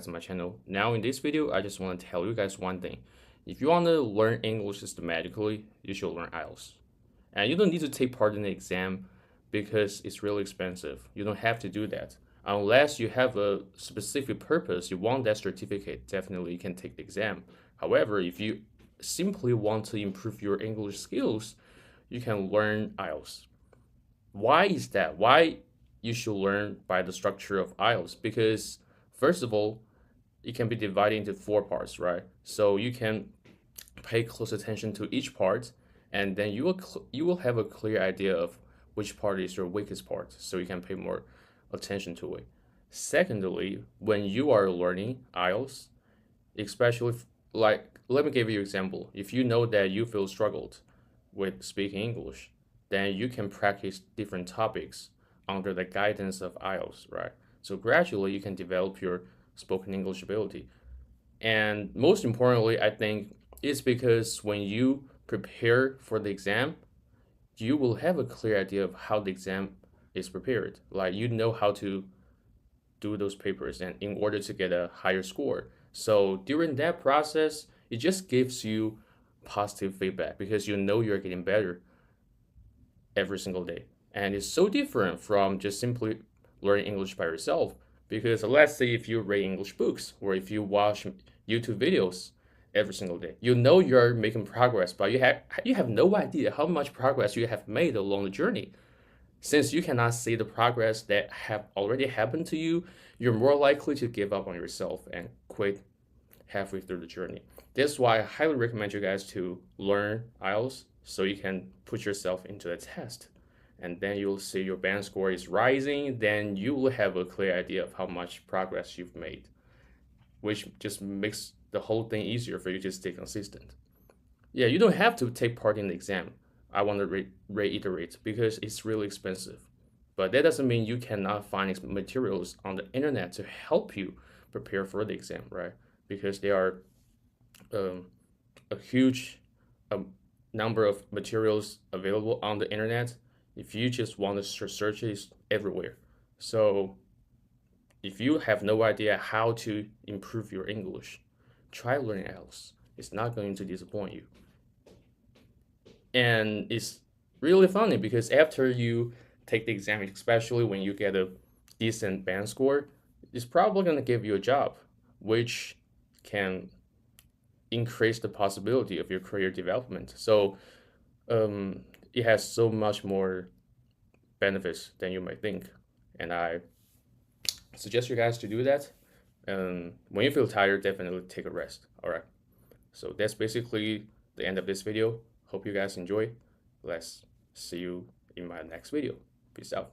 To my channel. Now in this video, I just want to tell you guys one thing. If you want to learn English systematically, you should learn IELTS. And you don't need to take part in the exam because it's really expensive. You don't have to do that. Unless you have a specific purpose, you want that certificate, definitely you can take the exam. However, if you simply want to improve your English skills, you can learn IELTS. Why is that? Why you should learn by the structure of IELTS? Because first of all, it can be divided into 4 parts, right? So you can pay close attention to each part, and then you will have a clear idea of which part is your weakest part, so you can pay more attention to it. Secondly, when you are learning IELTS, especially let me give you an example. If you know that you feel struggled with speaking English, then you can practice different topics under the guidance of IELTS, right? So gradually you can develop your spoken English ability. And most importantly, I think it's because when you prepare for the exam, you will have a clear idea of how the exam is prepared. Like you know how to do those papers and in order to get a higher score. So during that process, it just gives you positive feedback because you know you're getting better every single day. And it's so different from just simply learning English by yourself. Because let's say if you read English books or if you watch YouTube videos every single day, you know you're making progress, but you have no idea how much progress you have made along the journey. Since you cannot see the progress that have already happened to you, you're more likely to give up on yourself and quit halfway through the journey. That's why I highly recommend you guys to learn IELTS so you can put yourself into the test. And then you'll see your band score is rising, then you will have a clear idea of how much progress you've made, which just makes the whole thing easier for you to stay consistent. Yeah, you don't have to take part in the exam. I want to reiterate because it's really expensive. But that doesn't mean you cannot find materials on the internet to help you prepare for the exam, right? Because there are a huge number of materials available on the internet. If you just want to search it, it's everywhere. So if you have no idea how to improve your English, try learning else. It's not going to disappoint you. And it's really funny because after you take the exam, especially when you get a decent band score, it's probably going to give you a job, which can increase the possibility of your career development. So it has so much more benefits than you might think. And I suggest you guys to do that. When you feel tired, definitely take a rest. All right. So that's basically the end of this video. Hope you guys enjoy. Let's see you in my next video. Peace out.